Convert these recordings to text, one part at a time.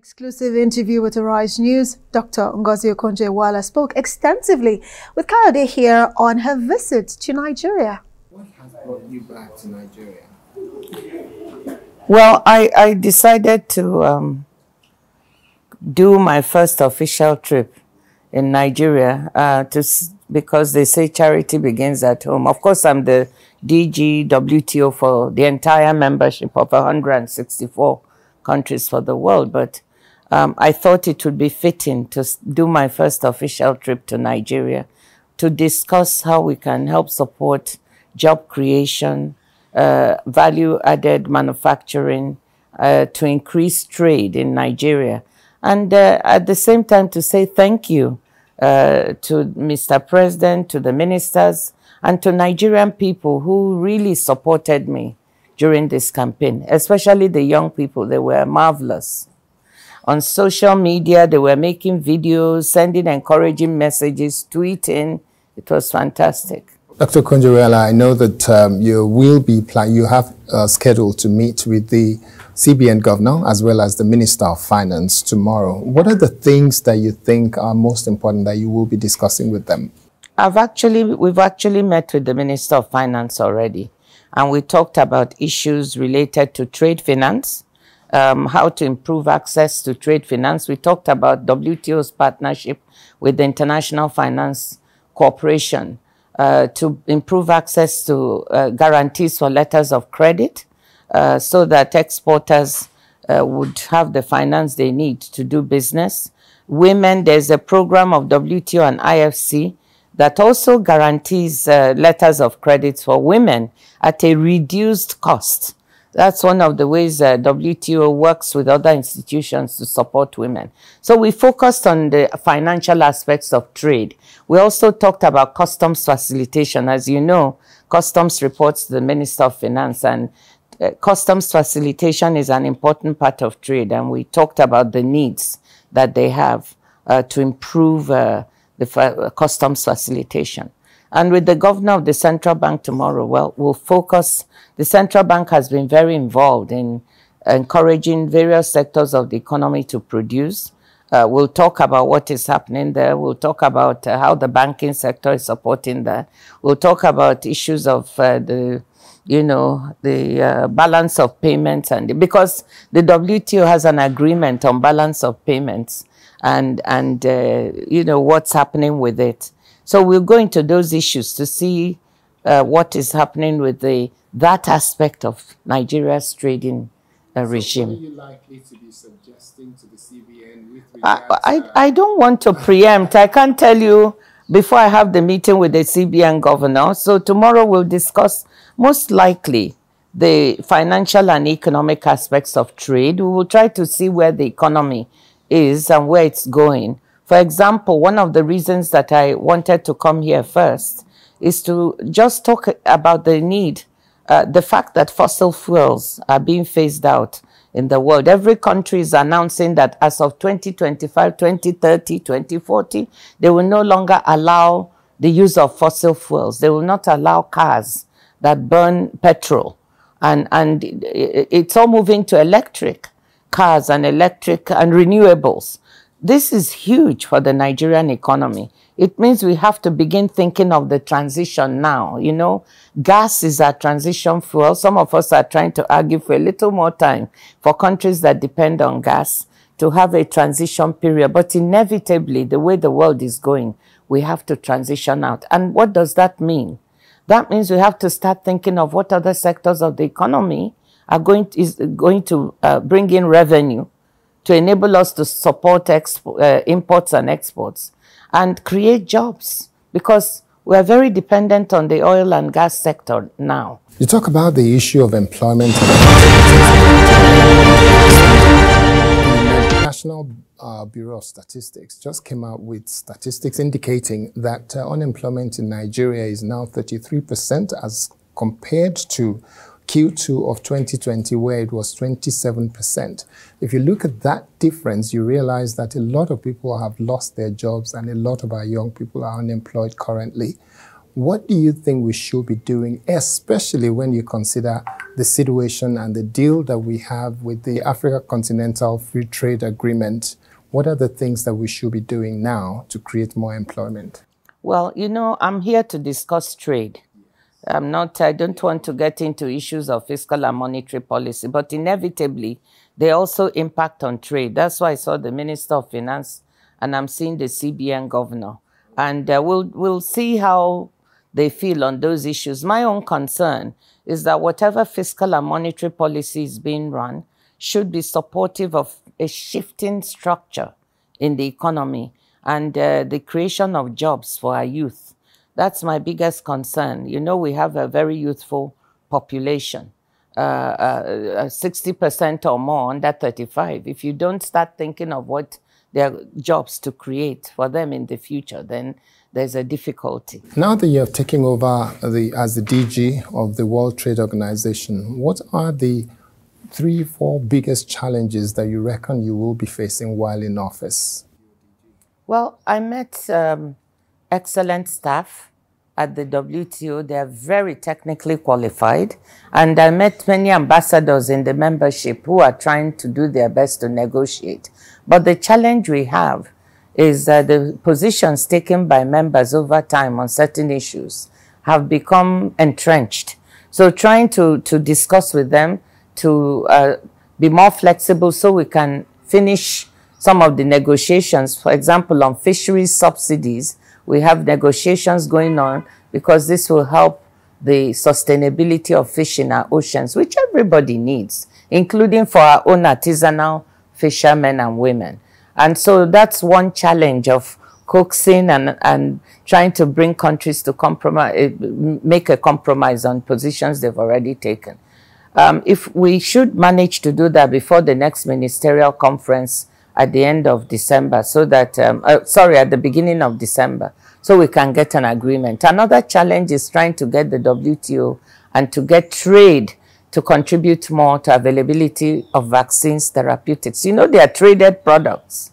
Exclusive interview with Arise News. Dr. Ngozi Okonjo-Iweala spoke extensively with Kayode here on her visit to Nigeria. What has brought you back to Nigeria? Well, I decided to do my first official trip in Nigeria because they say charity begins at home. Of course, I'm the DG WTO for the entire membership of 164 countries for the world, but I thought it would be fitting to do my first official trip to Nigeria to discuss how we can help support job creation, value-added manufacturing, to increase trade in Nigeria. And at the same time to say thank you to Mr. President, to the ministers, and to Nigerian people who really supported me during this campaign, especially the young people. They were marvelous. On social media, they were making videos, sending encouraging messages, tweeting. It was fantastic. Dr. Okonjo-Iweala, I know that you have scheduled to meet with the CBN governor as well as the Minister of Finance tomorrow. What are the things that you think are most important that you will be discussing with them? We've actually met with the Minister of Finance already, and we talked about issues related to trade finance, how to improve access to trade finance. We talked about WTO's partnership with the International Finance Corporation to improve access to guarantees for letters of credit so that exporters would have the finance they need to do business. Women, there's a program of WTO and IFC that also guarantees letters of credit for women at a reduced cost. That's one of the ways WTO works with other institutions to support women. So we focused on the financial aspects of trade. We also talked about customs facilitation. As you know, customs reports to the Minister of Finance, and customs facilitation is an important part of trade. And we talked about the needs that they have to improve the customs facilitation. And with the governor of the central bank tomorrow, well, we'll focus. The central bank has been very involved in encouraging various sectors of the economy to produce. We'll talk about what is happening there. We'll talk about how the banking sector is supporting that. We'll talk about issues of the balance of payments, and because the WTO has an agreement on balance of payments and what's happening with it. So we'll go into those issues to see what is happening with that aspect of Nigeria's trading regime. What are you likely to be suggesting to the CBN with regards I don't want to preempt. I can't tell you before I have the meeting with the CBN governor. So tomorrow we'll discuss most likely the financial and economic aspects of trade. We will try to see where the economy is and where it's going. For example, one of the reasons that I wanted to come here first is to just talk about the need, the fact that fossil fuels are being phased out in the world. Every country is announcing that as of 2025, 2030, 2040, they will no longer allow the use of fossil fuels. They will not allow cars that burn petrol. And it's all moving to electric cars and electric and renewables. This is huge for the Nigerian economy. It means we have to begin thinking of the transition now. You know, gas is our transition fuel. Some of us are trying to argue for a little more time for countries that depend on gas to have a transition period. But inevitably, the way the world is going, we have to transition out. And what does that mean? That means we have to start thinking of what other sectors of the economy are going to bring in revenue to enable us to support imports and exports and create jobs, because we are very dependent on the oil and gas sector now. You talk about the issue of employment. The National Bureau of Statistics just came out with statistics indicating that unemployment in Nigeria is now 33% as compared to Q2 of 2020, where it was 27%. If you look at that difference, you realize that a lot of people have lost their jobs and a lot of our young people are unemployed currently. What do you think we should be doing, especially when you consider the situation and the deal that we have with the Africa Continental Free Trade Agreement, what are the things that we should be doing now to create more employment? Well, you know, I'm here to discuss trade. I don't want to get into issues of fiscal and monetary policy, but inevitably, they also impact on trade. That's why I saw the Minister of Finance and I'm seeing the CBN governor. And we'll see how they feel on those issues. My own concern is that whatever fiscal and monetary policy is being run should be supportive of a shifting structure in the economy and the creation of jobs for our youth. That's my biggest concern. You know, we have a very youthful population, 60% or more under 35. If you don't start thinking of what their jobs to create for them in the future, then there's a difficulty. Now that you're taking over as the DG of the World Trade Organization, what are the 3-4 biggest challenges that you reckon you will be facing while in office? Well, I met excellent staff at the WTO. They are very technically qualified. And I met many ambassadors in the membership who are trying to do their best to negotiate. But the challenge we have is the positions taken by members over time on certain issues have become entrenched. So trying to discuss with them to be more flexible so we can finish some of the negotiations. For example, on fisheries subsidies, we have negotiations going on because this will help the sustainability of fish in our oceans, which everybody needs, including for our own artisanal fishermen and women. And so that's one challenge of coaxing and trying to bring countries to compromise, make a compromise on positions they've already taken. If we should manage to do that before the next ministerial conference at the end of December, so that, at the beginning of December, so we can get an agreement. Another challenge is trying to get the WTO and to get trade to contribute more to availability of vaccines, therapeutics. You know, they are traded products.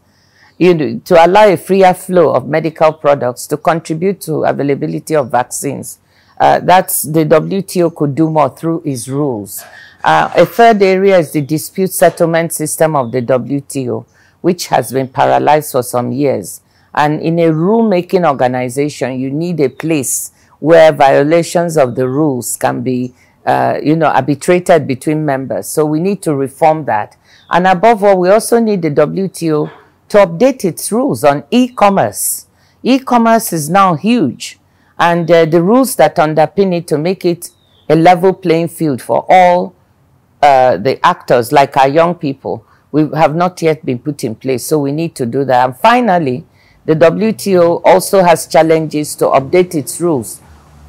You know, to allow a freer flow of medical products to contribute to availability of vaccines. That's the WTO could do more through its rules. A third area is the dispute settlement system of the WTO, which has been paralyzed for some years. And in a rule-making organization, you need a place where violations of the rules can be, arbitrated between members. So we need to reform that. And above all, we also need the WTO to update its rules on e-commerce. E-commerce is now huge. And the rules that underpin it to make it a level playing field for all the actors, like our young people, we have not yet been put in place. So we need to do that. And finally, the WTO also has challenges to update its rules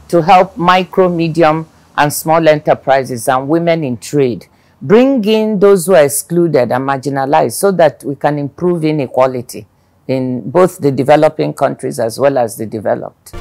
to help micro, medium, and small enterprises and women in trade. Bring in those who are excluded and marginalized so that we can improve inequality in both the developing countries as well as the developed.